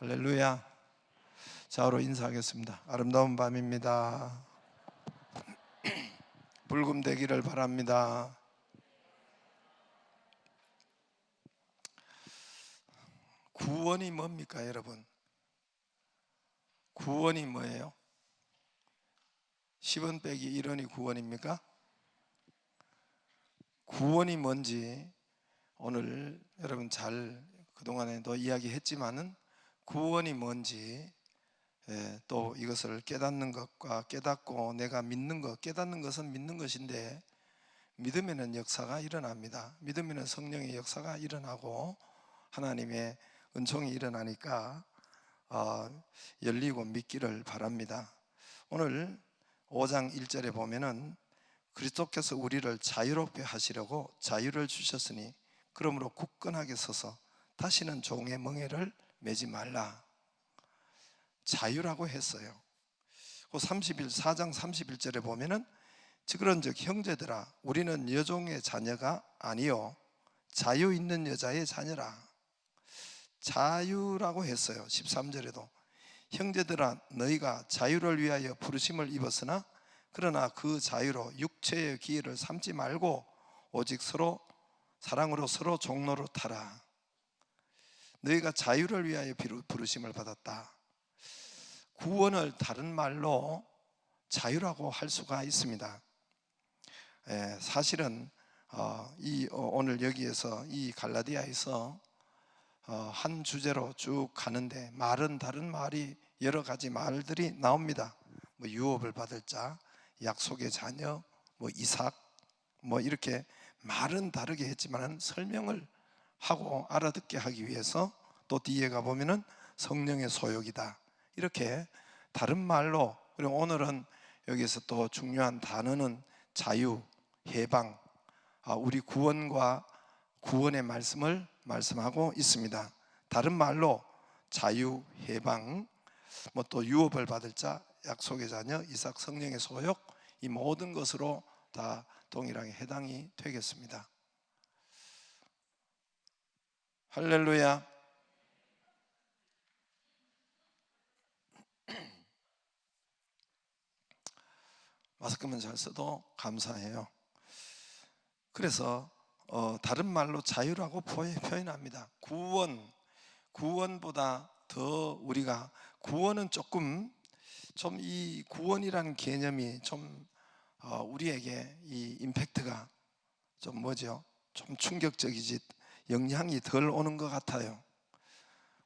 할렐루야. 좌우로 인사하겠습니다. 아름다운 밤입니다. 불금 되기를 바랍니다. 구원이 뭡니까, 여러분? 구원이 뭐예요? 10원 빼기 1원이 구원입니까? 구원이 뭔지 오늘 여러분 잘 그동안에도 이야기했지만은 구원이 뭔지, 또 이것을 깨닫는 것과 깨닫고 내가 믿는 것, 깨닫는 것은 믿는 것인데 믿으면은 역사가 일어납니다. 믿으면은 성령의 역사가 일어나고 하나님의 은총이 일어나니까 열리고 믿기를 바랍니다. 오늘 5장 1절에 보면은 그리스도께서 우리를 자유롭게 하시려고 자유를 주셨으니 그러므로 굳건하게 서서 다시는 종의 멍에를 매지 말라. 자유라고 했어요. 그 4장 31절에 보면은 그런즉 형제들아 우리는 여종의 자녀가 아니요 자유 있는 여자의 자녀라. 자유라고 했어요. 13절에도 형제들아 너희가 자유를 위하여 부르심을 입었으나 그러나 그 자유로 육체의 기회를 삼지 말고 오직 서로 사랑으로 서로 종노릇하라. 너희가 자유를 위하여 부르심을 받았다. 구원을 다른 말로 자유라고 할 수가 있습니다. 사실은 오늘 여기에서 이 갈라디아에서 한 주제로 쭉 가는데 말은 다른 말이 여러 가지 말들이 나옵니다. 뭐 유업을 받을 자, 약속의 자녀, 뭐 이삭, 뭐 이렇게 말은 다르게 했지만 설명을 하고 알아듣게 하기 위해서 또 뒤에 가보면은 성령의 소욕이다 이렇게 다른 말로, 그리고 오늘은 여기서 또 중요한 단어는 자유, 해방, 우리 구원과 구원의 말씀을 말씀하고 있습니다. 다른 말로 자유, 해방, 뭐 또 유업을 받을 자, 약속의 자녀, 이삭, 성령의 소욕, 이 모든 것으로 다 동일하게 해당이 되겠습니다. 할렐루야. 마스크만 잘 써도 감사해요. 그래서 다른 말로 자유라고 표현합니다. 구원보다 더 우리가 구원은 조금 좀 이 구원이라는 개념이 좀 우리에게 이 임팩트가 좀 뭐죠? 좀 충격적이지 영향이 덜 오는 것 같아요.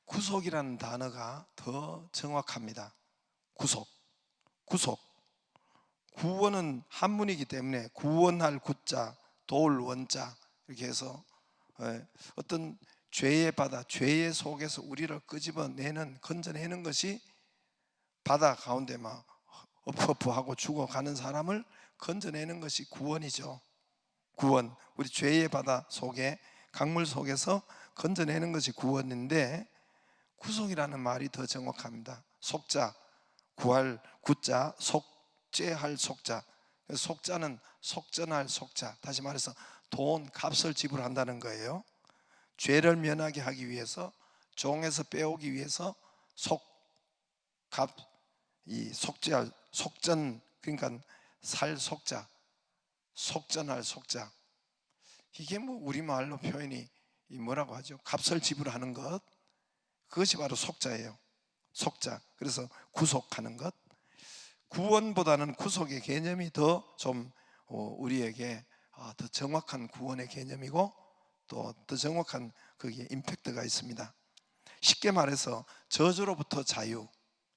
구속이라는 단어가 더 정확합니다. 구속. 구원은 한문이기 때문에 구원할 구자, 도울 원자 이렇게 해서 어떤 죄의 바다, 죄의 속에서 우리를 끄집어내는, 건져내는 것이 바다 가운데 막 엎어프하고 죽어가는 사람을 건져내는 것이 구원이죠. 구원, 우리 죄의 바다 속에, 강물 속에서 건져내는 것이 구원인데 구속이라는 말이 더 정확합니다. 속자, 구할 구자, 속죄할 속자. 속자는 속전할 속자. 다시 말해서 돈, 값을 지불한다는 거예요. 죄를 면하게 하기 위해서, 종에서 빼오기 위해서 속죄할 속전, 그러니까 살 속자, 속전할 속자. 이게 뭐 우리말로 표현이 뭐라고 하죠? 값을 지불하는 것, 그것이 바로 속자예요. 속자. 그래서 구속하는 것. 구원보다는 구속의 개념이 더 좀 우리에게 더 정확한 구원의 개념이고 또 더 정확한 거기에 임팩트가 있습니다. 쉽게 말해서 저주로부터 자유,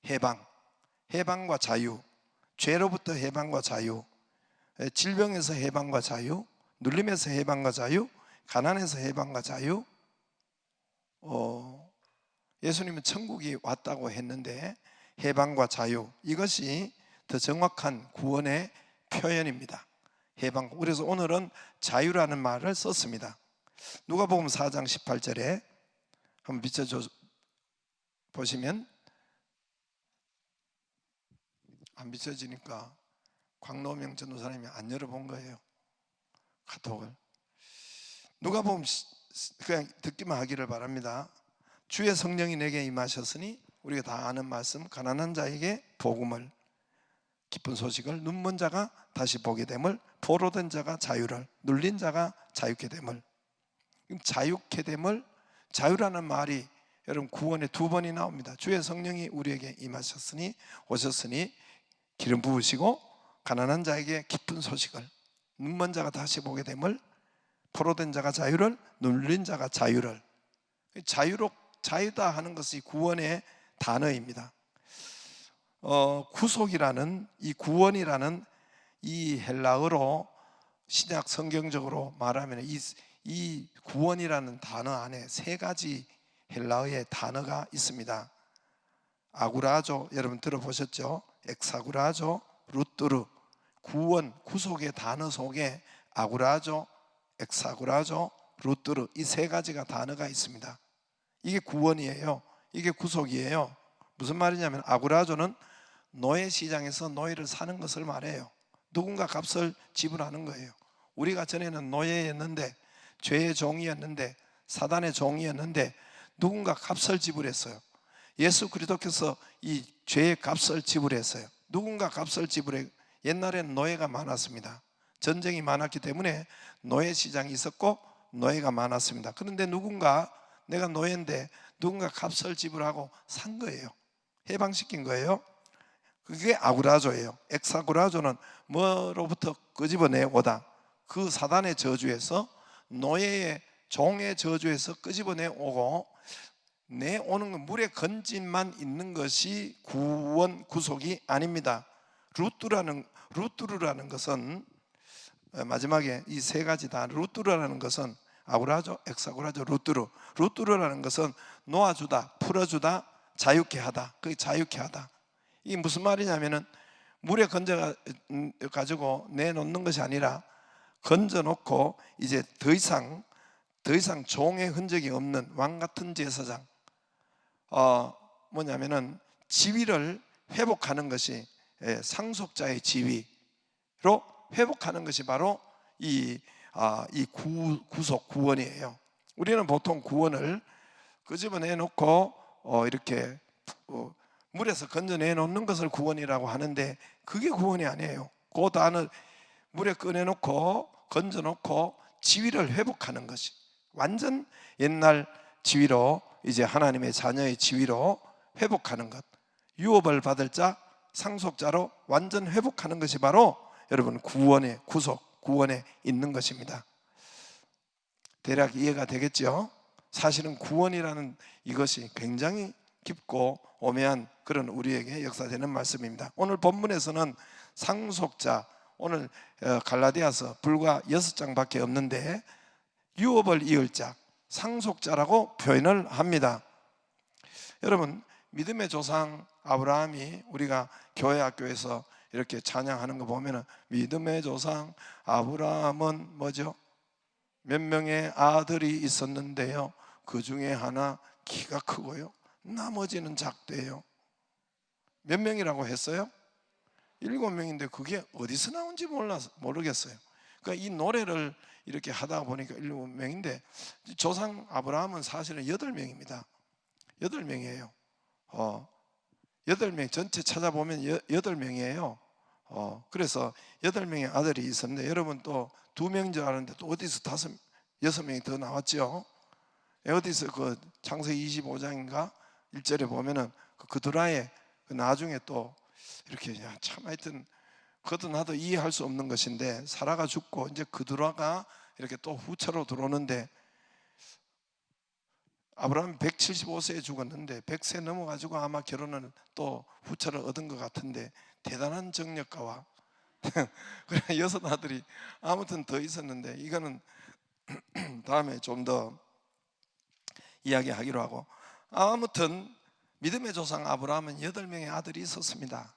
해방과 자유, 죄로부터 해방과 자유, 질병에서 해방과 자유, 눌림에서 해방과 자유, 가난에서 해방과 자유. 예수님은 천국이 왔다고 했는데 해방과 자유, 이것이 더 정확한 구원의 표현입니다. 해방. 그래서 오늘은 자유라는 말을 썼습니다. 누가복음 4장 18절에 한번 보시면, 안 비춰지니까 광노명 전도사님이 안 열어본 거예요, 카톡을. 누가복음, 그냥 듣기만 하기를 바랍니다. 주의 성령이 내게 임하셨으니 우리가 다 아는 말씀, 가난한 자에게 복음을, 기쁜 소식을, 눈먼 자가 다시 보게 됨을, 포로된 자가 자유를, 눌린 자가 자유케 됨을. 자유케 됨을, 자유라는 말이 여러분 구원에 2번이 나옵니다. 주의 성령이 우리에게 임하셨으니, 오셨으니 기름 부으시고 가난한 자에게 기쁜 소식을, 눈먼 자가 다시 보게 됨을, 포로된 자가 자유를, 눌린 자가 자유를. 자유다 하는 것이 구원의 단어입니다. 구속이라는, 이 구원이라는 이 헬라어로 신약 성경적으로 말하면 이 구원이라는 단어 안에 3가지 헬라어의 단어가 있습니다. 아구라조, 여러분 들어보셨죠? 엑사구라조, 루뚜르. 구원, 구속의 단어 속에 아구라조, 엑사구라조, 루뚜르, 이 3가지가 단어가 있습니다. 이게 구원이에요. 이게 구속이에요. 무슨 말이냐면 아구라조는 노예 시장에서 노예를 사는 것을 말해요. 누군가 값을 지불하는 거예요. 우리가 전에는 노예였는데, 죄의 종이었는데, 사단의 종이었는데 누군가 값을 지불했어요. 예수 그리스도께서 이 죄의 값을 지불했어요. 누군가 값을 지불해. 옛날에는 노예가 많았습니다. 전쟁이 많았기 때문에 노예 시장이 있었고 노예가 많았습니다. 그런데 내가 노예인데 누군가 값을 지불하고 산 거예요. 해방시킨 거예요. 그게 아구라조예요. 엑사구라조는 뭐로부터 끄집어내오다. 그 사단의 저주에서, 노예의 종의 저주에서 끄집어내오고, 내오는 건 물의 건짐만 있는 것이 구원, 구속이 아닙니다. 루뚜르라는 것은, 마지막에 이 3가지 다, 루뚜르라는 것은 아구라조, 엑사구라조, 루뚜르라는 것은 놓아주다, 풀어주다, 자유케 하다. 그게 자유케 하다. 이게 무슨 말이냐면은 물에 건져가지고 내놓는 것이 아니라, 건져놓고 이제 더 이상 종의 흔적이 없는 왕 같은 제사장, 뭐냐면은 지위를 회복하는 것이, 상속자의 지위로 회복하는 것이 바로 이 구속, 구원이에요. 우리는 보통 구원을 끄집어내놓고 이렇게 물에서 건져내 놓는 것을 구원이라고 하는데, 그게 구원이 아니에요. 그 단어 물에 꺼내놓고 건져놓고 지위를 회복하는 것이, 완전 옛날 지위로, 이제 하나님의 자녀의 지위로 회복하는 것, 유업을 받을 자, 상속자로 완전 회복하는 것이 바로 여러분 구원의 구속, 구원에 있는 것입니다. 대략 이해가 되겠죠? 사실은 구원이라는 이것이 굉장히 깊고 오묘한 그런 우리에게 역사되는 말씀입니다. 오늘 본문에서는 상속자, 오늘 갈라디아서 불과 6장밖에 없는데 유업을 이을 자, 상속자라고 표현을 합니다. 여러분, 믿음의 조상 아브라함이, 우리가 교회 학교에서 이렇게 찬양하는 거 보면은, 믿음의 조상 아브라함은 뭐죠? 몇 명의 아들이 있었는데요, 그 중에 하나 키가 크고요, 나머지는 작대요. 몇 명이라고 했어요? 7명인데 그게 어디서 나온지 모르겠어요. 그러니까 이 노래를 이렇게 하다 보니까 7명인데, 조상 아브라함은 사실은 8명입니다. 8명이에요. 8명 전체 찾아보면 8명이에요. 그래서 8명의 아들이 있었는데, 여러분 또 2명인 줄 아는데 또 어디서 6명이 더 나왔죠. 어디서 그 창세기 25장인가 1절에 보면은 그드라의 나중에 또 이렇게, 참 하여튼 그것도 나도 이해할 수 없는 것인데, 사라가 죽고 이제 그드라가 이렇게 또 후처로 들어오는데, 아브라함이 175세에 죽었는데 100세 넘어가지고 아마 결혼을 또 후처를 얻은 것 같은데, 대단한 정력가와 그래 6 아들이 아무튼 더 있었는데, 이거는 다음에 좀 더 이야기하기로 하고, 아무튼 믿음의 조상 아브라함은 8명의 아들이 있었습니다.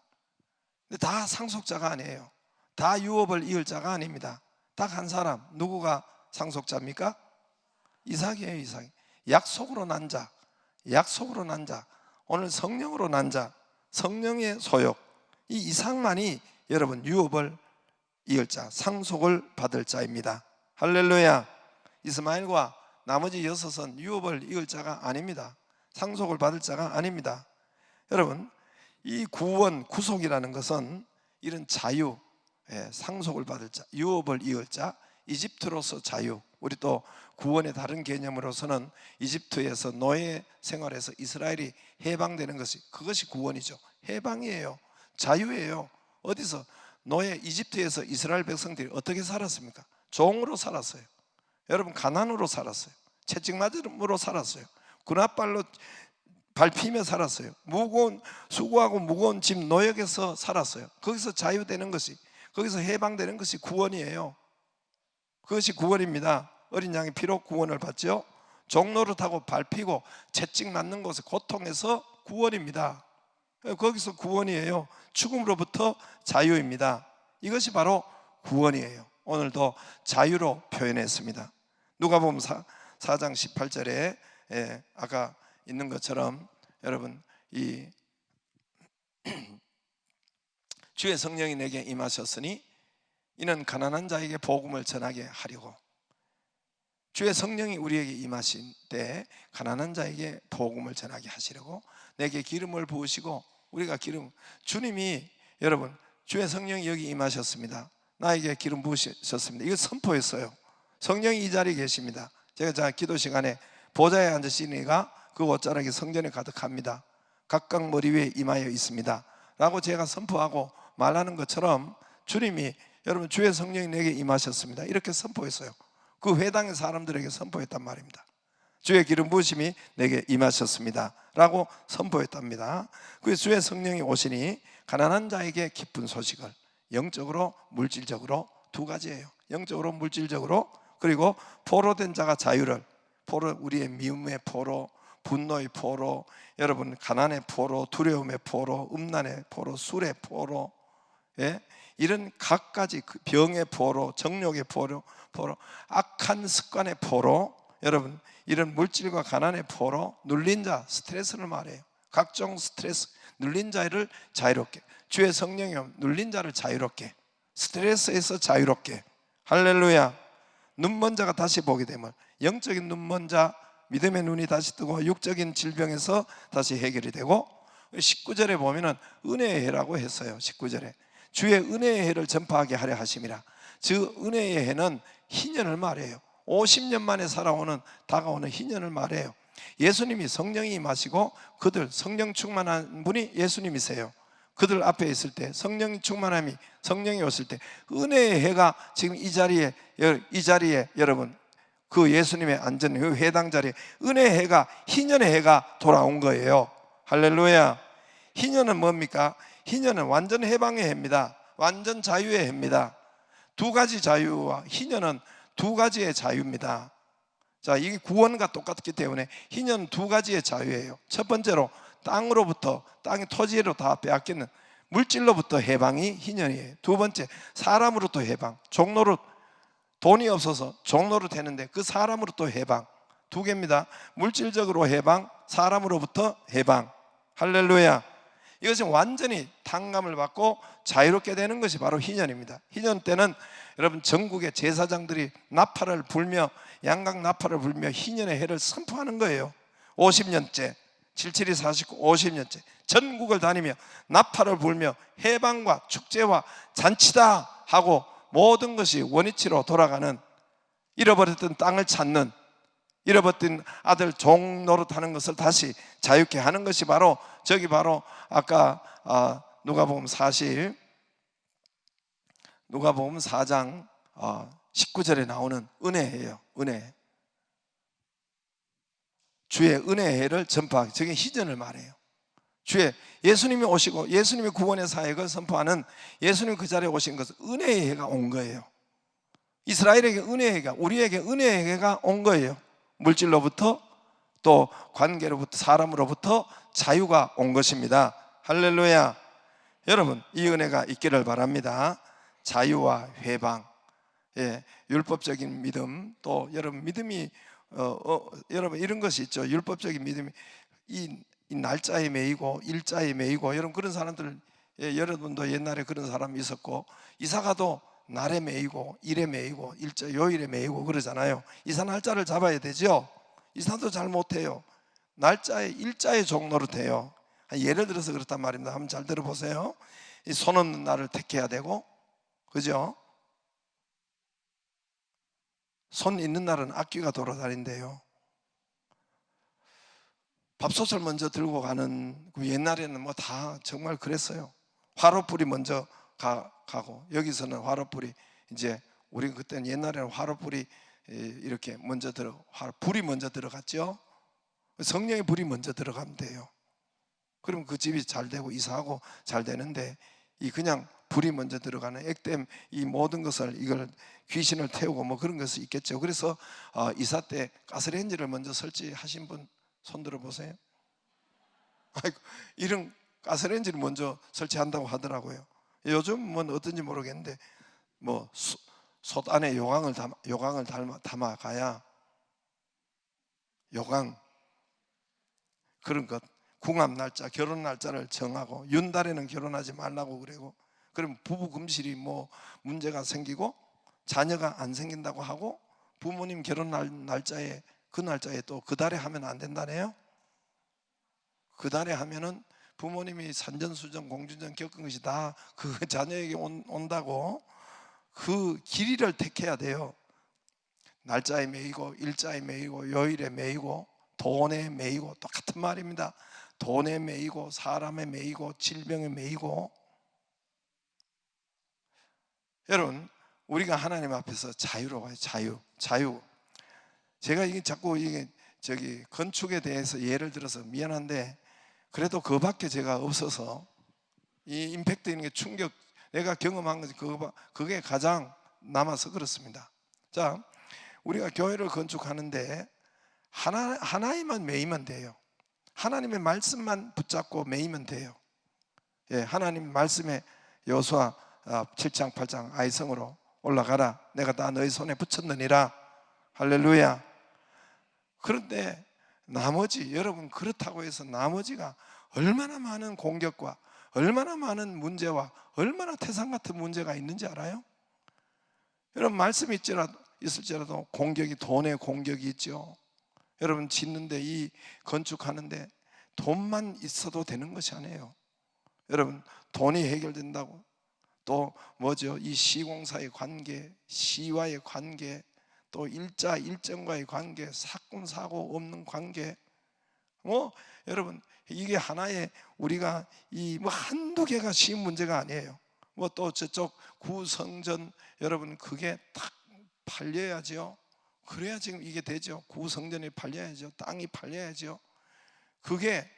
근데 다 상속자가 아니에요. 다 유업을 이을 자가 아닙니다. 딱 한 사람, 누구가 상속자입니까? 이삭이에요. 이삭. 약속으로 난 자, 약속으로 난 자, 오늘 성령으로 난 자, 성령의 소욕, 이 이삭만이 여러분 유업을 이을 자, 상속을 받을 자입니다. 할렐루야. 이스마엘과 나머지 6은 유업을 이을 자가 아닙니다. 상속을 받을 자가 아닙니다. 여러분, 이 구원, 구속이라는 것은 이런 자유, 상속을 받을 자, 유업을 이을 자, 이집트로서 자유. 우리 또 구원의 다른 개념으로서는 이집트에서 노예 생활에서 이스라엘이 해방되는 것이, 그것이 구원이죠. 해방이에요. 자유예요. 어디서? 노예 이집트에서 이스라엘 백성들이 어떻게 살았습니까? 종으로 살았어요. 여러분, 가난으로 살았어요. 채찍맞음으로 살았어요. 군합발로 밟히며 살았어요. 수고하고 무거운 짐 노역에서 살았어요. 거기서 자유되는 것이, 거기서 해방되는 것이 구원이에요. 그것이 구원입니다. 어린 양이 피로 구원을 받죠. 종노릇하고 밟히고 채찍 맞는 곳에 고통에서 구원입니다. 거기서 구원이에요. 죽음으로부터 자유입니다. 이것이 바로 구원이에요. 오늘도 자유로 표현했습니다. 누가복음 4장 18절에 아까 있는 것처럼 여러분, 이 주의 성령이 내게 임하셨으니 이는 가난한 자에게 복음을 전하게 하려고. 주의 성령이 우리에게 임하신 때 가난한 자에게 복음을 전하게 하시려고 내게 기름을 부으시고, 우리가 기름, 주님이, 여러분, 주의 성령이 여기 임하셨습니다. 나에게 기름 부으셨습니다. 이거 선포했어요. 성령이 이 자리에 계십니다. 제가 기도 시간에 보좌에 앉으시니가 그 옷자락이 성전에 가득합니다. 각각 머리 위에 임하여 있습니다 라고 제가 선포하고 말하는 것처럼 주님이, 여러분, 주의 성령이 내게 임하셨습니다 이렇게 선포했어요. 그 회당의 사람들에게 선포했단 말입니다. 주의 기름 부으심이 내게 임하셨습니다 라고 선포했답니다. 그 주의 성령이 오시니 가난한 자에게 기쁜 소식을, 영적으로 물질적으로 두 가지예요. 영적으로 물질적으로, 그리고 포로된 자가 자유를, 포로, 우리의 미움의 포로, 분노의 포로, 여러분, 가난의 포로, 두려움의 포로, 음란의 포로, 술의 포로, 이런 각가지 병의 포로, 정욕의 포로, 악한 습관의 포로, 여러분, 이런 물질과 가난의 포로, 눌린 자, 스트레스를 말해요. 각종 스트레스, 눌린 자를 자유롭게, 주의 성령이 눌린 자를 자유롭게, 스트레스에서 자유롭게. 할렐루야. 눈먼 자가 다시 보게 되면, 영적인 눈먼 자, 믿음의 눈이 다시 뜨고 육적인 질병에서 다시 해결이 되고, 19절에 보면은 은혜의 해라고 했어요. 19절에 주의 은혜의 해를 전파하게 하려 하심이라. 즉 은혜의 해는 희년을 말해요. 50년 만에 살아오는, 다가오는 희년을 말해요. 예수님이 성령이 임하시고, 그들 성령 충만한 분이 예수님이세요. 그들 앞에 있을 때 성령이 충만함이, 성령이 오실 때 은혜의 해가 지금 이 자리에 여러분, 그 예수님의 앉은 그 회당 자리에 은혜의 해가, 희년의 해가 돌아온 거예요. 할렐루야. 희년은 뭡니까? 희년은 완전 해방의 해입니다. 완전 자유의 해입니다. 두 가지 자유와 희년은 두 가지의 자유입니다. 자, 이게 구원과 똑같기 때문에 희년은 두 가지의 자유예요. 첫 번째로 땅으로부터, 땅의 토지로 다 빼앗기는 물질로부터 해방이 희년이에요. 두 번째, 사람으로부터 해방. 종노릇, 돈이 없어서 종노릇 했는데 그 사람으로부터 해방. 두 개입니다. 물질적으로 해방, 사람으로부터 해방. 할렐루야. 이것은 완전히 탕감을 받고 자유롭게 되는 것이 바로 희년입니다. 희년 때는 여러분, 전국의 제사장들이 나팔을 불며, 양각 나팔을 불며 희년의 해를 선포하는 거예요. 50년째, 77이 49, 50년째 전국을 다니며 나팔을 불며 해방과 축제와 잔치다 하고 모든 것이 원위치로 돌아가는, 잃어버렸던 땅을 찾는, 잃어버린 아들 종 노릇하는 것을 다시 자유케 하는 것이 바로, 저기 바로 아까 누가복음 4장 19절에 나오는 은혜예요. 은혜. 주의 은혜의 해를 전파하기, 저게 희전을 말해요. 주의, 예수님이 오시고 예수님이 구원의 사역을 선포하는, 예수님이 그 자리에 오신 것은 은혜의 해가 온 거예요. 이스라엘에게 은혜의 해가, 우리에게 은혜의 해가 온 거예요. 물질로부터, 또 관계로부터, 사람으로부터 자유가 온 것입니다. 할렐루야. 여러분, 이 은혜가 있기를 바랍니다. 자유와 회방, 율법적인 믿음, 또 여러분 믿음이 여러분 이런 것이 있죠. 율법적인 믿음이 이 날짜에 매이고 일자에 매이고, 여러분 그런 사람들, 여러분도 옛날에 그런 사람이 있었고, 이사가도 날에 매이고 일에 매이고 일자 요일에 매이고 그러잖아요. 이사 날짜를 잡아야 되죠. 이사도 잘 못해요. 날짜의 일자의 종노릇해요. 예를 들어서 그렇단 말입니다. 한번 잘 들어보세요. 이 손 없는 날을 택해야 되고, 그죠? 손 있는 날은 악귀가 돌아다닌대요. 밥솥을 먼저 들고 가는, 옛날에는 뭐 다 정말 그랬어요. 화로불이 먼저 가고, 여기서는 화로불이 이제, 우리 그때는 옛날에는 화로불이 이렇게 먼저 불이 먼저 들어갔죠. 성령의 불이 먼저 들어가면 돼요. 그럼 그 집이 잘 되고 이사하고 잘 되는데, 이 그냥 불이 먼저 들어가는 액땜, 이 모든 것을, 이걸 귀신을 태우고 뭐 그런 것이 있겠죠. 그래서 이사 때 가스레인지를 먼저 설치하신 분 손 들어 보세요. 아이고, 이런 가스레인지를 먼저 설치한다고 하더라고요. 요즘은 어떤지 모르겠는데, 뭐 솥 안에 요강을 담아 가야, 요강, 그런 것, 궁합 날짜, 결혼 날짜를 정하고, 윤달에는 결혼하지 말라고 그러고, 그럼 부부 금실이 뭐 문제가 생기고 자녀가 안 생긴다고 하고, 부모님 결혼 날짜에, 그 날짜에 또 그 달에 하면 안 된다네요. 그 달에 하면은 부모님이 산전수전 공주전 겪은 것이 다 그 자녀에게 온다고, 그 길이를 택해야 돼요. 날짜에 매이고, 일자에 매이고, 요일에 매이고, 돈에 매이고, 똑같은 말입니다. 돈에 매이고, 사람에 매이고, 질병에 매이고. 여러분, 우리가 하나님 앞에서 자유로워요. 자유. 제가 이게 자꾸 건축에 대해서 예를 들어서 미안한데, 그래도 그밖에 제가 없어서, 이 임팩트 있는 게 충격, 내가 경험한 것이 그게 가장 남아서 그렇습니다. 자, 우리가 교회를 건축하는데 하나에만 매이면 돼요. 하나님의 말씀만 붙잡고 매이면 돼요. 예, 하나님 말씀에, 여호수아 7장 8장 아이성으로 올라가라, 내가 다 너희 손에 붙였느니라. 할렐루야. 그런데 나머지, 여러분, 그렇다고 해서 나머지가 얼마나 많은 공격과 얼마나 많은 문제와 얼마나 태산 같은 문제가 있는지 알아요? 여러분, 말씀이 있을지라도 공격이, 돈의 공격이 있죠. 여러분, 짓는데, 이 건축하는데 돈만 있어도 되는 것이 아니에요. 여러분, 돈이 해결된다고, 또 뭐죠? 이 시공사의 관계, 시와의 관계, 또 일정과의 관계, 사건 사고 없는 관계, 여러분, 이게 하나의, 우리가 뭐 한두 개가 쉬운 문제가 아니에요. 뭐 또 저쪽 구성전, 여러분, 그게 딱 팔려야죠. 그래야 지금 이게 되죠. 구성전이 팔려야죠. 땅이 팔려야죠. 그게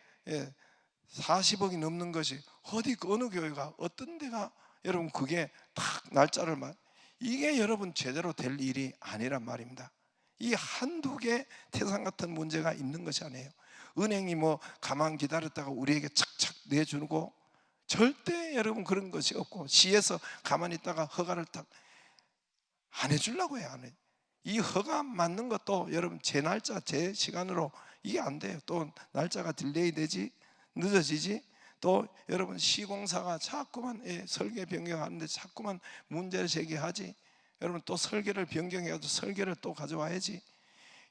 40억이 넘는 것이 어느 교회가, 어떤 데가, 여러분, 그게 딱 날짜를 이게 여러분 제대로 될 일이 아니란 말입니다. 이 한두 개 태산 같은 문제가 있는 것이 아니에요. 은행이 뭐 가만 기다렸다가 우리에게 착착 내주고, 절대 여러분 그런 것이 없고, 시에서 가만히 있다가 허가를 딱 안 해주려고 해요. 안 해. 이 허가 맞는 것도 여러분 제 날짜, 제 시간으로 이게 안 돼요. 또 날짜가 딜레이 되지, 늦어지지. 또 여러분, 시공사가 자꾸만 설계 변경하는데 자꾸만 문제를 제기하지. 여러분, 또 설계를 변경해가지고 설계를 또 가져와야지.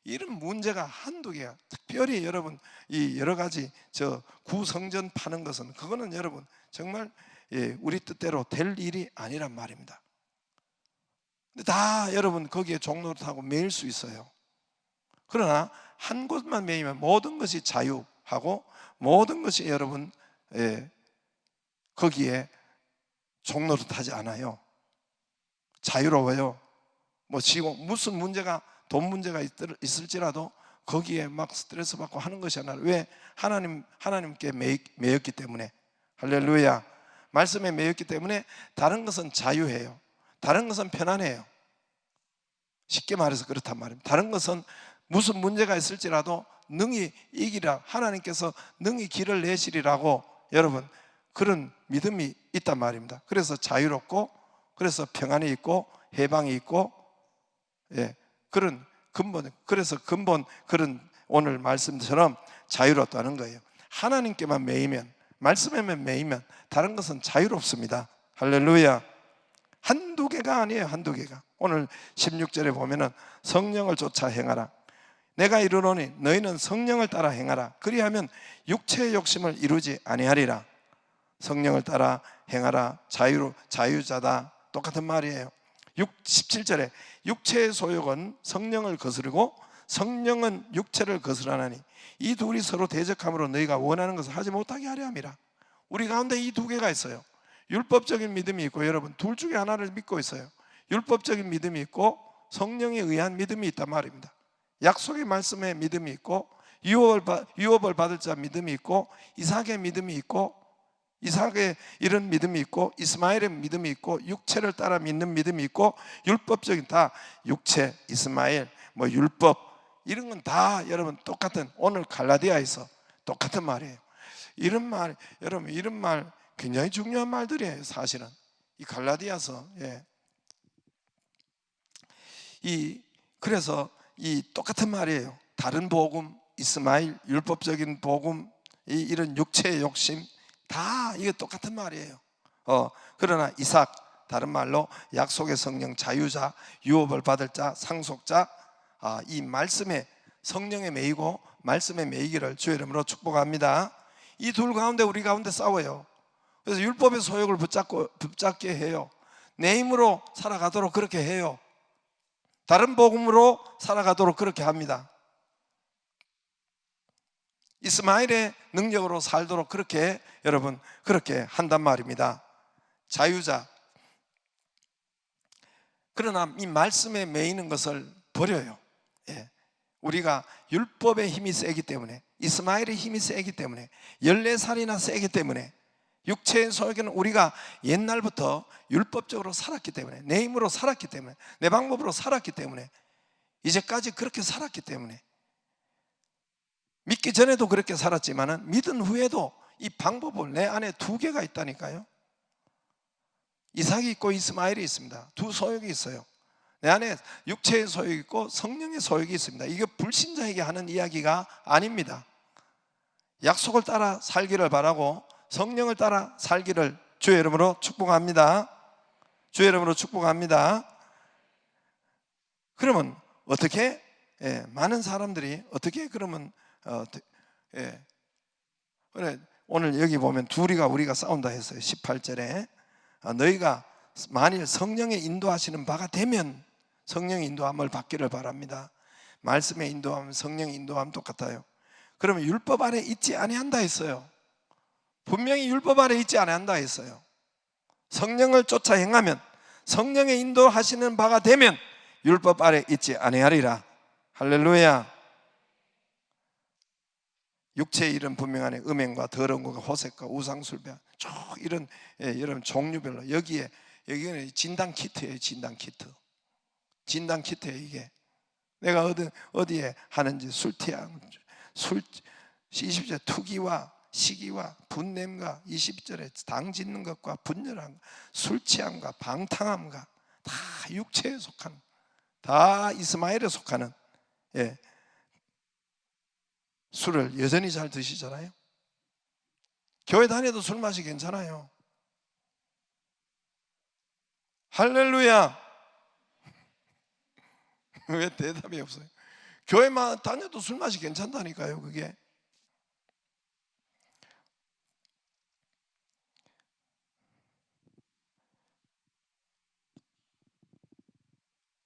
이런 문제가 한두 개야. 특별히 여러분, 이 여러 가지 구성전 파는 것은, 그거는 여러분 정말 우리 뜻대로 될 일이 아니란 말입니다. 근데 다 여러분 거기에 종로릇하고 매일 수 있어요. 그러나 한 곳만 매이면 모든 것이 자유하고, 모든 것이 여러분 거기에 종로릇하지 않아요. 자유로워요. 뭐 무슨 문제가, 돈 문제가 있을지라도 거기에 막 스트레스 받고 하는 것이 아니라, 왜? 하나님께 매였기 때문에. 할렐루야. 말씀에 매였기 때문에 다른 것은 자유해요. 다른 것은 편안해요. 쉽게 말해서 그렇단 말입니다. 다른 것은 무슨 문제가 있을지라도 능히 이기라, 하나님께서 능히 길을 내시리라고, 여러분, 그런 믿음이 있단 말입니다. 그래서 자유롭고, 그래서 평안이 있고, 해방이 있고, 그런 근본, 그래서 근본, 그런 오늘 말씀처럼 자유롭다는 거예요. 하나님께만 매이면, 말씀에만 매이면 다른 것은 자유롭습니다. 할렐루야. 한두 개가 아니에요. 한두 개가. 오늘 16절에 보면은 성령을 쫓아 행하라. 내가 이르노니 너희는 성령을 따라 행하라. 그리하면 육체의 욕심을 이루지 아니하리라. 성령을 따라 행하라. 자유자다. 똑같은 말이에요. 17절에 육체의 소욕은 성령을 거스르고 성령은 육체를 거스르나니 이 둘이 서로 대적함으로 너희가 원하는 것을 하지 못하게 하려 함이라. 우리 가운데 이 두 개가 있어요. 율법적인 믿음이 있고, 여러분 둘 중에 하나를 믿고 있어요. 율법적인 믿음이 있고 성령에 의한 믿음이 있단 말입니다. 약속의 말씀에 믿음이 있고, 유업을 받을 자 믿음이 있고, 이삭의 믿음이 있고, 이삭의 이런 믿음이 있고, 이스마엘의 믿음이 있고, 육체를 따라 믿는 믿음이 있고, 율법적인 다 육체, 이스마엘, 율법 이런 건 다 여러분 똑같은, 오늘 갈라디아에서 똑같은 말이에요. 이런 말, 여러분 이런 말 굉장히 중요한 말들이에요. 사실은 이 갈라디아서 그래서 이 똑같은 말이에요. 다른 복음, 이스마엘, 율법적인 복음, 이런 육체의 욕심 다 이게 똑같은 말이에요. 그러나 이삭, 다른 말로 약속의 성령, 자유자, 유업을 받을 자, 상속자, 이 말씀에, 성령에 매이고 말씀에 매이기를 주의 이름으로 축복합니다. 이 둘 가운데 우리 가운데 싸워요. 그래서 율법의 소욕을 붙잡게 해요. 내 힘으로 살아가도록 그렇게 해요. 다른 복음으로 살아가도록 그렇게 합니다. 이스마엘의 능력으로 살도록 그렇게, 여러분 그렇게 한단 말입니다. 자유자. 그러나 이 말씀에 매이는 것을 버려요. 우리가 율법의 힘이 세기 때문에, 이스마엘의 힘이 세기 때문에, 14살이나 세기 때문에, 육체의 소욕에는 우리가 옛날부터 율법적으로 살았기 때문에, 내 힘으로 살았기 때문에, 내 방법으로 살았기 때문에, 이제까지 그렇게 살았기 때문에, 믿기 전에도 그렇게 살았지만 믿은 후에도 이 방법을 내 안에 두 개가 있다니까요. 이삭이 있고 이스마엘이 있습니다. 두 소욕이 있어요. 내 안에 육체의 소욕이 있고 성령의 소욕이 있습니다. 이게 불신자에게 하는 이야기가 아닙니다. 약속을 따라 살기를 바라고 성령을 따라 살기를 주의 이름으로 축복합니다. 주의 이름으로 축복합니다. 그러면 어떻게, 많은 사람들이 어떻게 그러면 그래, 오늘 여기 보면 둘이가 우리가 싸운다 했어요. 18절에 너희가 만일 성령의 인도하시는 바가 되면, 성령의 인도함을 받기를 바랍니다. 말씀의 인도함, 성령의 인도함 똑같아요. 그러면 율법 아래 있지 아니한다 했어요. 분명히 율법 아래 있지 아니한다 했어요. 성령을 쫓아 행하면, 성령의 인도하시는 바가 되면 율법 아래 있지 아니하리라. 할렐루야. 육체의 일은 분명하네. 음행과 더러운 것과 호색과 우상술배, 쭉 이런 여러분 종류별로 여기는 진단 키트예요. 진단 키트예요. 이게 내가 어디에 하는지, 술티함, 20절 투기와 시기와 분냄과 20절에 당 짓는 것과 분열함, 술 취함과 방탕함과 다 육체에 속하는, 다 이스마엘에 속하는 술을 여전히 잘 드시잖아요. 교회 다녀도 술 마시 괜찮아요. 할렐루야. 왜 대답이 없어요? 교회만 다녀도 술 맛이 괜찮다니까요. 그게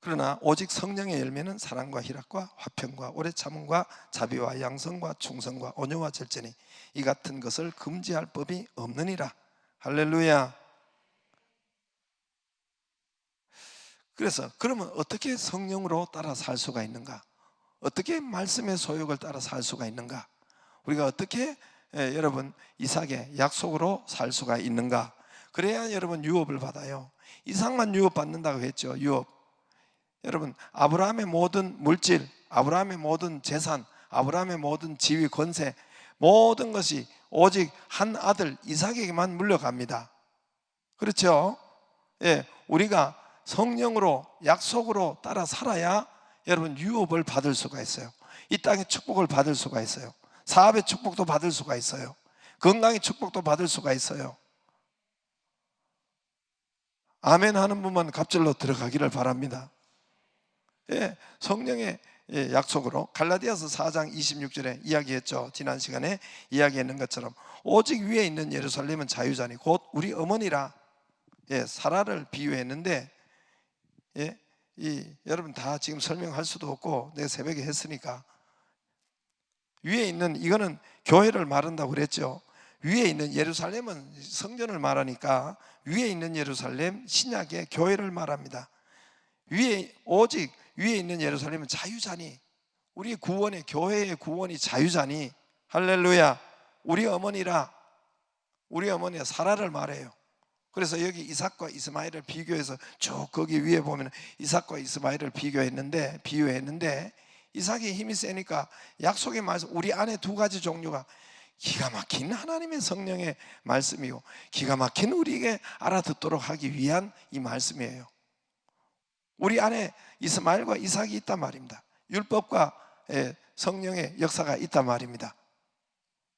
그러나 오직 성령의 열매는 사랑과 희락과 화평과 오래 참음과 자비와 양성과 충성과 온유와 절제니 이 같은 것을 금지할 법이 없느니라. 할렐루야. 그래서 그러면 어떻게 성령으로 따라 살 수가 있는가? 어떻게 말씀의 소욕을 따라 살 수가 있는가? 우리가 어떻게 여러분 이삭의 약속으로 살 수가 있는가? 그래야 여러분 유업을 받아요. 이삭만 유업 받는다고 했죠. 유업. 여러분 아브라함의 모든 물질, 아브라함의 모든 재산, 아브라함의 모든 지위, 권세, 모든 것이 오직 한 아들 이삭에게만 물려갑니다. 그렇죠? 우리가 성령으로 약속으로 따라 살아야 여러분 유업을 받을 수가 있어요. 이 땅의 축복을 받을 수가 있어요. 사업의 축복도 받을 수가 있어요. 건강의 축복도 받을 수가 있어요. 아멘 하는 분만 갑절로 들어가기를 바랍니다. 성령의 약속으로 갈라디아서 4장 26절에 이야기했죠. 지난 시간에 이야기했는 것처럼 오직 위에 있는 예루살렘은 자유자니 곧 우리 어머니라. 사라를 비유했는데 여러분 다 지금 설명할 수도 없고 내가 새벽에 했으니까 위에 있는 이거는 교회를 말한다고 그랬죠. 위에 있는 예루살렘은 성전을 말하니까 위에 있는 예루살렘 신약의 교회를 말합니다. 오직 위에 있는 예루살렘은 자유자니 우리 구원의 교회의 구원이 자유자니 할렐루야. 우리 어머니라. 우리 어머니가 사라를 말해요. 그래서 여기 이삭과 이스마엘을 비교해서 쭉 거기 위에 보면 이삭과 이스마엘을 비유했는데 이삭이 힘이 세니까 약속의 말씀 우리 안에 두 가지 종류가 기가 막힌 하나님의 성령의 말씀이고 기가 막힌 우리에게 알아듣도록 하기 위한 이 말씀이에요. 우리 안에 이스마엘과 이삭이 있단 말입니다. 율법과 성령의 역사가 있단 말입니다.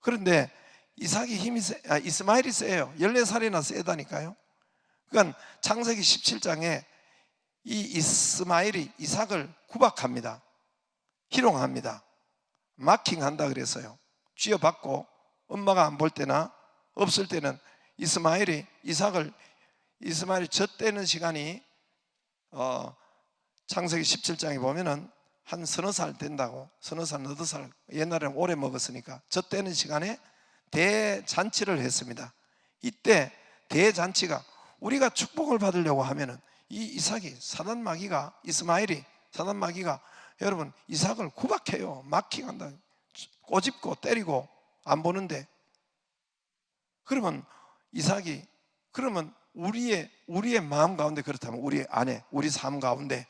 그런데 이스마엘이 세요. 14살이나 세다니까요. 그러니까 창세기 17장에 이 이스마엘이 이삭을 구박합니다. 희롱합니다. 마킹한다 그랬어요. 쥐어받고 엄마가 안 볼 때나 없을 때는 이스마엘이 젖대는 시간이 창세기 17장에 보면은 한 서너 살 된다고, 서너 살, 너댓 살, 옛날에는 오래 먹었으니까 젖대는 시간에 대잔치를 했습니다. 이때 대잔치가 우리가 축복을 받으려고 하면은 이 이삭이 이스마엘이 사단마귀가 여러분 이삭을 구박해요. 마킹한다. 꼬집고 때리고 안 보는데 그러면 우리의 마음 가운데 그렇다면 우리 안에 우리 삶 가운데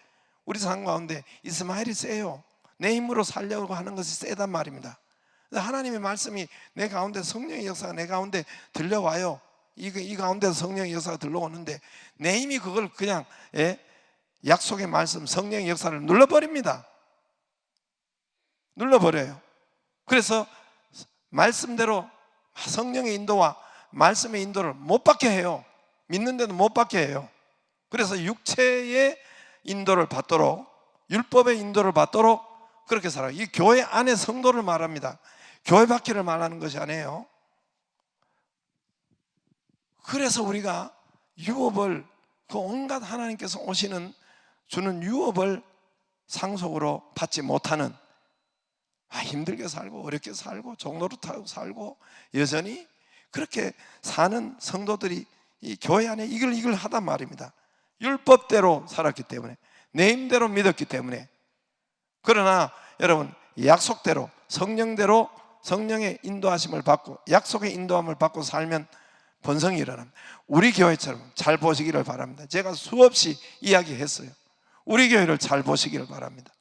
이스마엘이 세요. 내 힘으로 살려고 하는 것이 세단 말입니다. 하나님의 말씀이 내 가운데 성령의 역사가 내 가운데 들려와요. 이 가운데서 성령의 역사가 들려오는데 내 힘이 그걸 그냥 약속의 말씀 성령의 역사를 눌러버립니다. 눌러버려요. 그래서 말씀대로 성령의 인도와 말씀의 인도를 못 받게 해요. 믿는데도 못 받게 해요. 그래서 육체의 인도를 받도록 율법의 인도를 받도록 그렇게 살아요. 이 교회 안에 성도를 말합니다. 교회 밖을 말하는 것이 아니에요. 그래서 우리가 유업을 온갖 하나님께서 주는 유업을 상속으로 받지 못하는 힘들게 살고 어렵게 살고 종로를 타고 살고 여전히 그렇게 사는 성도들이 이 교회 안에 이걸 하단 말입니다. 율법대로 살았기 때문에 내 힘대로 믿었기 때문에. 그러나 여러분 약속대로 성령대로 성령의 인도하심을 받고 약속의 인도함을 받고 살면 번성이 일어납니다. 우리 교회처럼 잘 보시기를 바랍니다. 제가 수없이 이야기했어요. 우리 교회를 잘 보시기를 바랍니다.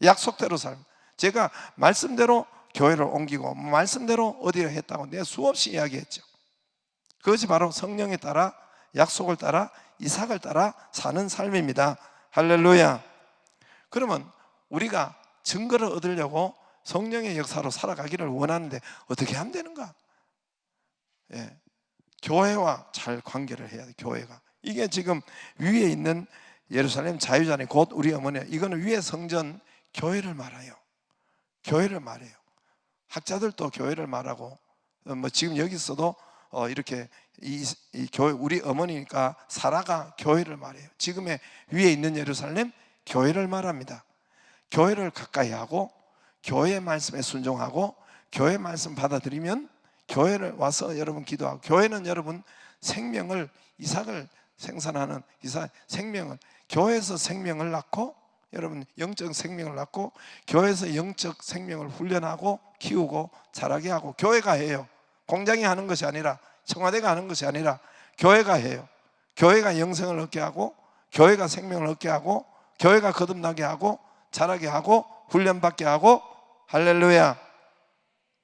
약속대로 살면 제가 말씀대로 교회를 옮기고 말씀대로 어디를 했다고 내가 수없이 이야기했죠. 그것이 바로 성령에 따라 약속을 따라 이삭을 따라 사는 삶입니다. 할렐루야. 그러면 우리가 증거를 얻으려고 성령의 역사로 살아가기를 원하는데 어떻게 하면 되는가? 교회와 잘 관계를 해야 돼. 교회가 이게 지금 위에 있는 예루살렘 자유자니 곧 우리 어머니, 이거는 위에 성전 교회를 말해요. 교회를 말해요. 학자들도 교회를 말하고 지금 여기서도 이렇게 이 교회 우리 어머니니까 사라가 교회를 말해요. 지금의 위에 있는 예루살렘 교회를 말합니다. 교회를 가까이 하고 교회의 말씀에 순종하고 교회 말씀 받아들이면 교회를 와서 여러분 기도하고 교회는 여러분 생명을 이삭을 생산하는 생명을 교회에서 생명을 낳고 여러분 영적 생명을 낳고 교회에서 영적 생명을 훈련하고 키우고 자라게 하고 교회가 해요. 공장이 하는 것이 아니라 청와대가 하는 것이 아니라 교회가 해요. 교회가 영생을 얻게 하고 교회가 생명을 얻게 하고 교회가 거듭나게 하고 자라게 하고 훈련받게 하고 할렐루야.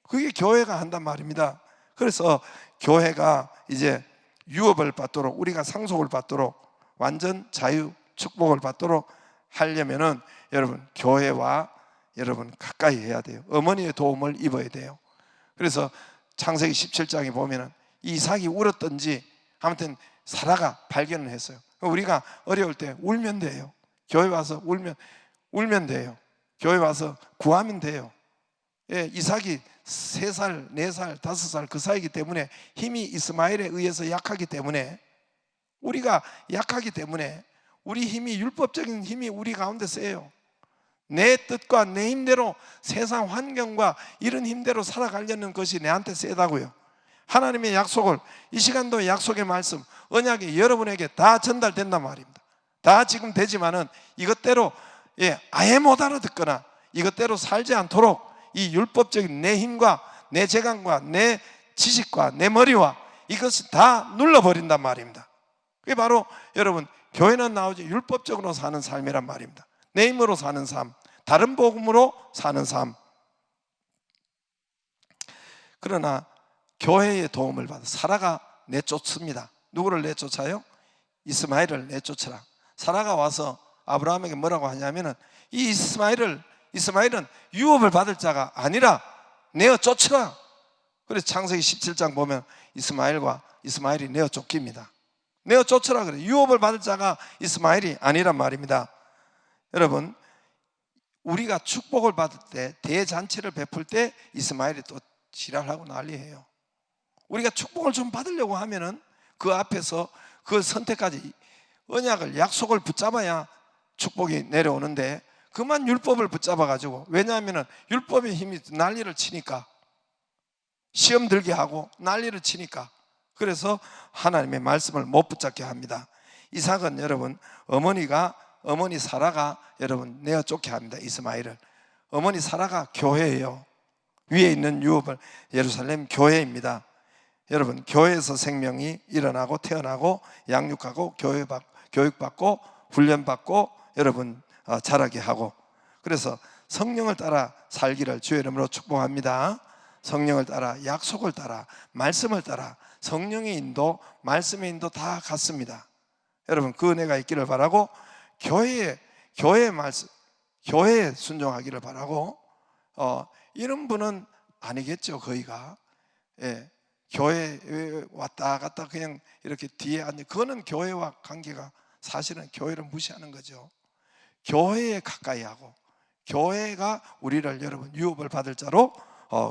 그게 교회가 한단 말입니다. 그래서 교회가 이제 유업을 받도록 우리가 상속을 받도록 완전 자유 축복을 받도록 하려면은 여러분 교회와 여러분 가까이 해야 돼요. 어머니의 도움을 입어야 돼요. 그래서 창세기 17장에 보면은 이삭이 울었던지 아무튼 사라가 발견을 했어요. 우리가 어려울 때 울면 돼요. 교회 와서 울면 돼요. 교회 와서 구하면 돼요. 예, 이삭이 3살, 4살, 5살 그 사이이기 때문에 힘이 이스마엘에 의해서 약하기 때문에, 우리가 약하기 때문에 우리 힘이, 율법적인 힘이 우리 가운데 세요. 내 뜻과 내 힘대로, 세상 환경과 이런 힘대로 살아가려는 것이 내한테 세다고요. 하나님의 약속을, 이 시간도 약속의 말씀, 언약이 여러분에게 다 전달된단 말입니다. 다 지금 되지만은 이것대로 아예 못 알아듣거나 이것대로 살지 않도록 이 율법적인 내 힘과 내 재간과 내 지식과 내 머리와 이것을 다 눌러버린단 말입니다. 그게 바로 여러분, 교회는 나오지 율법적으로 사는 삶이란 말입니다. 내 힘으로 사는 삶, 다른 복음으로 사는 삶. 그러나 교회의 도움을 받아 사라가 내쫓습니다. 누구를 내쫓아요? 이스마엘을 내쫓으라. 사라가 와서 아브라함에게 뭐라고 하냐면은, 이 이스마엘은 유업을 받을 자가 아니라 내어 쫓으라. 그래서 창세기 17장 보면 이스마엘이 내어 쫓깁니다. 내어 쫓으라 그래. 유업을 받을 자가 이스마엘이 아니란 말입니다. 여러분, 우리가 축복을 받을 때, 대잔치를 베풀 때 이스마엘이 또 지랄하고 난리예요. 우리가 축복을 좀 받으려고 하면은 그 앞에서 그 선택까지, 언약을, 약속을 붙잡아야 축복이 내려오는데, 그만 율법을 붙잡아가지고, 왜냐하면 율법의 힘이 난리를 치니까, 시험 들게 하고 난리를 치니까, 그래서 하나님의 말씀을 못 붙잡게 합니다. 이삭은 여러분, 어머니 사라가 여러분 내어 쫓게 합니다. 이스마엘을. 어머니 사라가 교회예요. 위에 있는 유업을, 예루살렘 교회입니다. 여러분, 교회에서 생명이 일어나고 태어나고 양육하고 교육받고 훈련받고 여러분 자라게 하고, 그래서 성령을 따라 살기를 주의 이름으로 축복합니다. 성령을 따라, 약속을 따라, 말씀을 따라, 성령의 인도, 말씀의 인도 다 같습니다. 여러분, 그 은혜가 있기를 바라고, 교회의 말씀, 교회에 순종하기를 바라고, 이런 분은 아니겠죠. 거의가 교회 왔다 갔다 그냥 이렇게 뒤에 앉아, 그거는 교회와 관계가, 사실은 교회를 무시하는 거죠. 교회에 가까이 하고, 교회가 우리를 여러분 유업을 받을 자로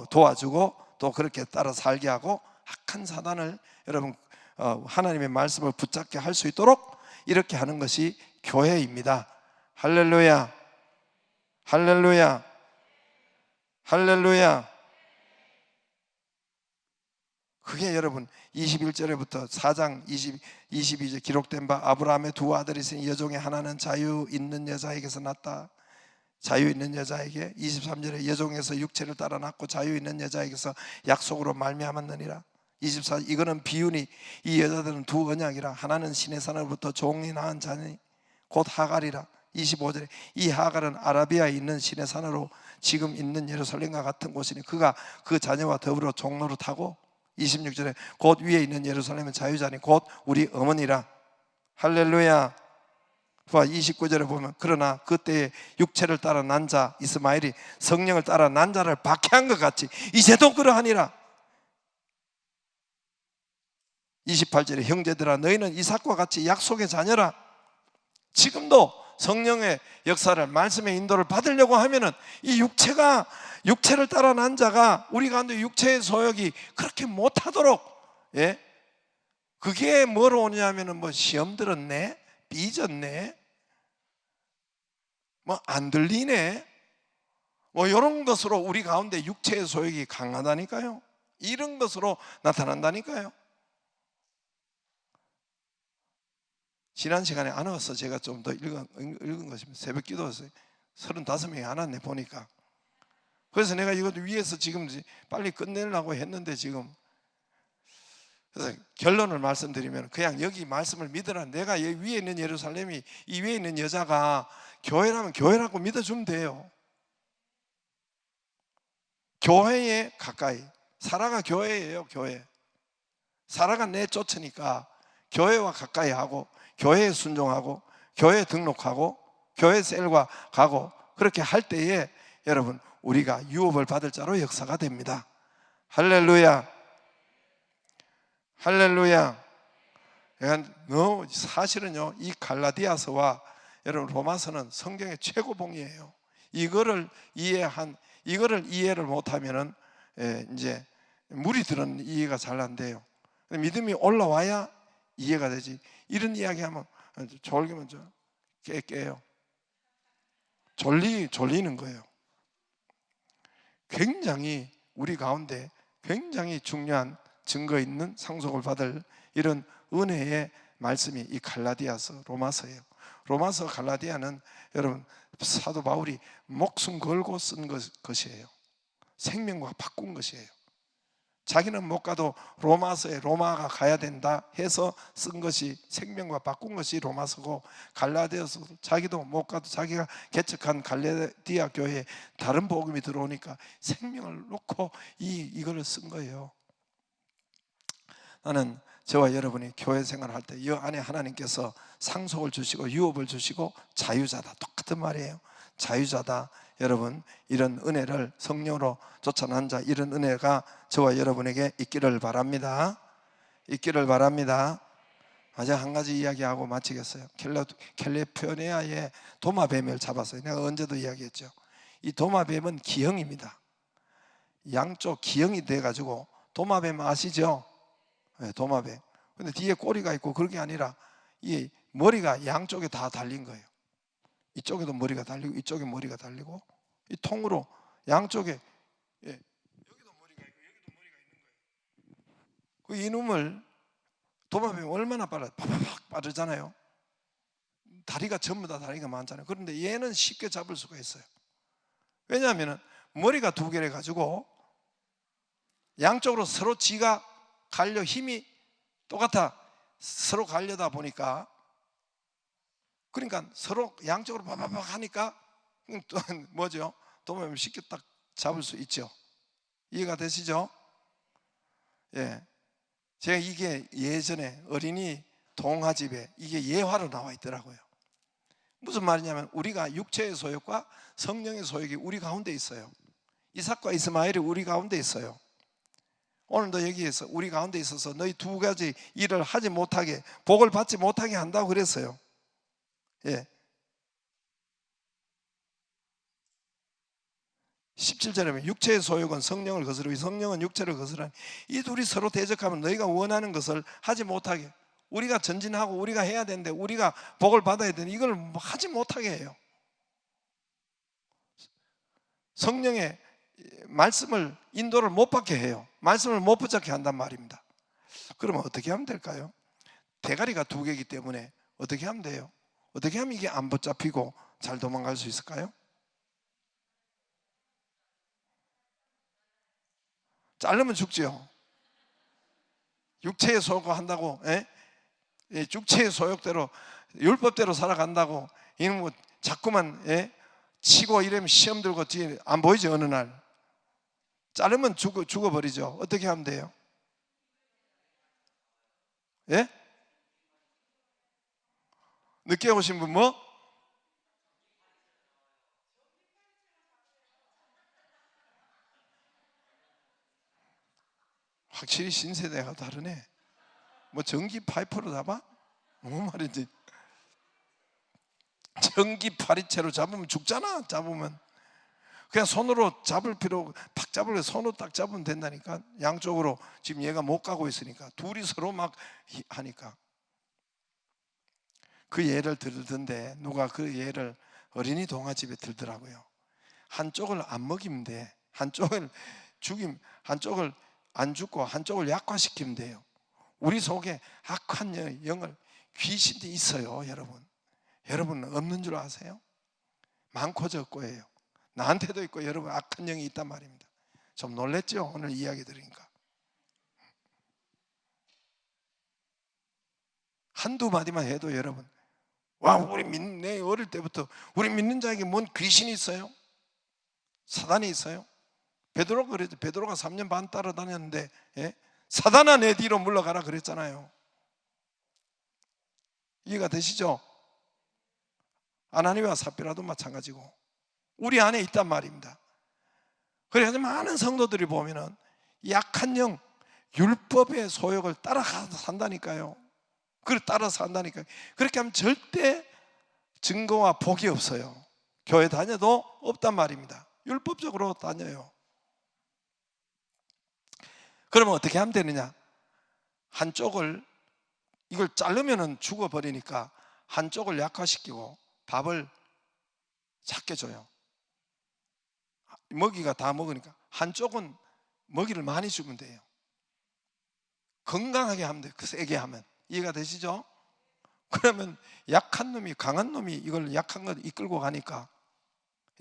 도와주고, 또 그렇게 따라 살게 하고, 악한 사단을 여러분 하나님의 말씀을 붙잡게 할 수 있도록 이렇게 하는 것이 교회입니다. 할렐루야, 할렐루야, 할렐루야. 그게 여러분 21절에부터 4장 22절 기록된 바, 아브라함의 두 아들이 있으니 여종의 하나는 자유 있는 여자에게서 났다. 자유 있는 여자에게. 23절에 여종에서 육체를 따라 낳고 자유 있는 여자에게서 약속으로 말미암았느니라. 24절, 이거는 비유니 이 여자들은 두 언약이라. 하나는 신의 산으로부터 종이 낳은 자니 곧 하갈이라. 25절에 이 하갈은 아라비아에 있는 신의 산으로 지금 있는 예루살렘과 같은 곳이니 그가 그 자녀와 더불어 종로를 타고. 26절에 곧 위에 있는 예루살렘은 자유자니 곧 우리 어머니라. 할렐루야. 29절에 보면, 그러나 그때에 육체를 따라 난 자 이스마엘이 성령을 따라 난 자를 박해한 것 같이 이제도 그러하니라. 28절에 형제들아, 너희는 이삭과 같이 약속의 자녀라. 지금도 성령의 역사를, 말씀의 인도를 받으려고 하면은 이 육체를 따라 난 자가 우리 가운데 육체의 소욕이 그렇게 못하도록, 그게 뭐로 오냐면은 뭐 시험 들었네, 삐졌네, 뭐 안 들리네, 뭐 이런 것으로 우리 가운데 육체의 소욕이 강하다니까요. 이런 것으로 나타난다니까요. 지난 시간에 안 와서 제가 좀 더 읽은 것입니다. 새벽 기도에서 35명이 안 왔네 보니까. 그래서 내가 이것도 위에서 지금 빨리 끝내려고 했는데, 지금 그래서 결론을 말씀드리면, 그냥 여기 말씀을 믿으라. 내가 위에 있는 예루살렘이, 이 위에 있는 여자가 교회라면 교회라고 믿어주면 돼요. 교회에 가까이. 사라가 교회예요. 교회. 사라가 내쫓으니까 교회와 가까이 하고, 교회에 순종하고, 교회에 등록하고, 교회 셀과 가고, 그렇게 할 때에 여러분 우리가 유업을 받을 자로 역사가 됩니다. 할렐루야, 할렐루야. 사실은요, 이 갈라디아서와 여러분 로마서는 성경의 최고봉이에요. 이거를 이해를 못하면은 이제 물이 들은 이해가 잘 안 돼요. 믿음이 올라와야 이해가 되지. 이런 이야기하면 졸기면 깨요. 졸리는 거예요. 굉장히 우리 가운데 굉장히 중요한 증거 있는 상속을 받을 이런 은혜의 말씀이 이 갈라디아서, 로마서예요. 로마서, 갈라디아는 여러분 사도 바울이 목숨 걸고 쓴 것이에요. 생명과 바꾼 것이에요. 자기는 못 가도 로마서에 로마가 가야 된다 해서 쓴 것이, 생명과 바꾼 것이 로마서고, 갈라디아서 자기도 못 가도 자기가 개척한 갈라디아 교회에 다른 복음이 들어오니까 생명을 놓고 이거를 쓴 거예요. 나는 저와 여러분이 교회 생활할 때 이 안에 하나님께서 상속을 주시고 유업을 주시고 자유자다, 똑같은 말이에요. 자유자다. 여러분, 이런 은혜를, 성령으로 쫓아난 자, 이런 은혜가 저와 여러분에게 있기를 바랍니다. 있기를 바랍니다. 마지막 한 가지 이야기하고 마치겠어요. 캘리포니아의 도마뱀을 잡았어요. 내가 언제도 이야기했죠. 이 도마뱀은 기형입니다. 양쪽 기형이 돼가지고, 도마뱀 아시죠? 네, 도마뱀. 근데 뒤에 꼬리가 있고, 그런 게 아니라 이 머리가 양쪽에 다 달린 거예요. 이쪽에도 머리가 달리고 이쪽에 머리가 달리고, 이 통으로 양쪽에, 여기도 머리가 있고 여기도 머리가 있는 거예요. 그 이놈을, 도마뱀이 얼마나 빠르죠? 팍팍 빠르잖아요. 다리가 전부 다 다리가 많잖아요. 그런데 얘는 쉽게 잡을 수가 있어요. 왜냐하면 머리가 두 개래 가지고 양쪽으로 서로 지가 갈려, 힘이 똑같아 서로 갈려다 보니까, 그러니까 서로 양쪽으로 바바박 하니까 또 뭐죠? 도마뱀을 쉽게 딱 잡을 수 있죠. 이해가 되시죠? 예, 제가 이게 예전에 어린이 동화집에 이게 예화로 나와 있더라고요. 무슨 말이냐면, 우리가 육체의 소욕과 성령의 소욕이 우리 가운데 있어요. 이삭과 이스마엘이 우리 가운데 있어요. 오늘도 여기에서 우리 가운데 있어서 너희 두 가지 일을 하지 못하게, 복을 받지 못하게 한다고 그랬어요. 예. 17절에 보면 육체의 소욕은 성령을 거스르고 성령은 육체를 거스르니 이 둘이 서로 대적하면 너희가 원하는 것을 하지 못하게, 우리가 전진하고 우리가 해야 되는데, 우리가 복을 받아야 되는데 이걸 하지 못하게 해요. 성령의 말씀을, 인도를 못 받게 해요. 말씀을 못 붙잡게 한단 말입니다. 그러면 어떻게 하면 될까요? 대가리가 두 개이기 때문에 어떻게 하면 돼요? 어떻게 하면 이게 안 붙잡히고 잘 도망갈 수 있을까요? 자르면 죽죠. 육체의 소욕을 한다고, 육체의 소욕대로 율법대로 살아간다고 이놈 뭐 자꾸만 치고 이러면 시험 들고 뒤에 안 보이지. 어느 날 자르면 죽어버리죠. 어떻게 하면 돼요? 예? 늦게 오신 분 뭐? 확실히 신세대가 다르네. 뭐 전기 파이프로 잡아? 뭔 말인지. 전기 파리채로 잡으면 죽잖아. 잡으면 그냥 손으로 잡을 필요, 팍 잡을, 손으로 딱 잡으면 된다니까. 양쪽으로 지금 얘가 못 가고 있으니까 둘이 서로 막 하니까. 그 예를 들던데, 누가 그 예를 어린이 동화집에 들더라고요. 한쪽을 안 먹이면 돼. 한쪽을 한쪽을 안 죽고 한쪽을 약화시키면 돼요. 우리 속에 악한 영을, 귀신이 있어요. 여러분은 없는 줄 아세요? 많고 적고예요. 나한테도 있고 여러분 악한 영이 있단 말입니다. 좀 놀랬죠? 오늘 이야기 들으니까. 한두 마디만 해도 여러분, 와, 내 어릴 때부터 우리 믿는 자에게 뭔 귀신이 있어요? 사단이 있어요? 베드로가 그랬죠. 베드로가 3년 반 따라다녔는데, 사단아 내 뒤로 물러가라 그랬잖아요. 이해가 되시죠? 아나니와 삽비라도 마찬가지고 우리 안에 있단 말입니다. 그래서 많은 성도들이 보면은 약한 영, 율법의 소욕을 따라가서 산다니까요. 그걸 따라서 산다니까요. 그렇게 하면 절대 증거와 복이 없어요. 교회 다녀도 없단 말입니다. 율법적으로 다녀요. 그러면 어떻게 하면 되느냐? 한쪽을, 이걸 자르면은 죽어버리니까 한쪽을 약화시키고 밥을 작게 줘요. 먹이가 다 먹으니까 한쪽은 먹이를 많이 주면 돼요. 건강하게 하면 돼요. 세게 하면. 이해가 되시죠? 그러면 약한 놈이, 강한 놈이 이걸 약한 걸 이끌고 가니까,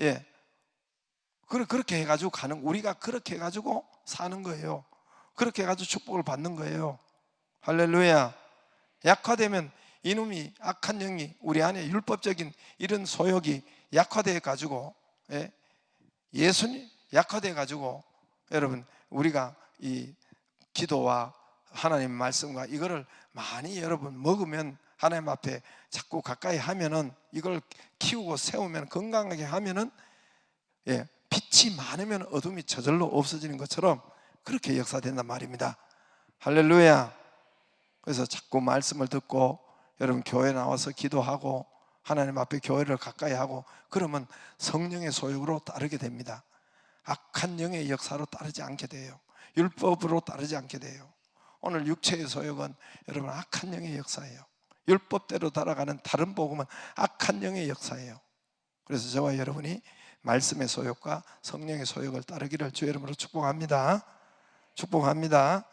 예, 그렇게 해가지고 가는, 우리가 그렇게 해가지고 사는 거예요. 그렇게 해가지고 축복을 받는 거예요. 할렐루야. 약화되면 이놈이, 악한 영이 우리 안에 율법적인 이런 소욕이 약화돼 가지고, 예, 예수님 약화돼 가지고, 여러분, 우리가 이 기도와 하나님 말씀과 이거를 많이 여러분 먹으면, 하나님 앞에 자꾸 가까이 하면은, 이걸 키우고 세우면, 건강하게 하면은, 예, 빛이 많으면 어둠이 저절로 없어지는 것처럼 그렇게 역사된단 말입니다. 할렐루야. 그래서 자꾸 말씀을 듣고 여러분 교회 나와서 기도하고 하나님 앞에 교회를 가까이 하고, 그러면 성령의 소욕으로 따르게 됩니다. 악한 영의 역사로 따르지 않게 돼요. 율법으로 따르지 않게 돼요. 오늘 육체의 소욕은 여러분 악한 영의 역사예요. 율법대로 따라가는 다른 복음은 악한 영의 역사예요. 그래서 저와 여러분이 말씀의 소욕과 성령의 소욕을 따르기를 주의 이름으로 축복합니다. 축복합니다.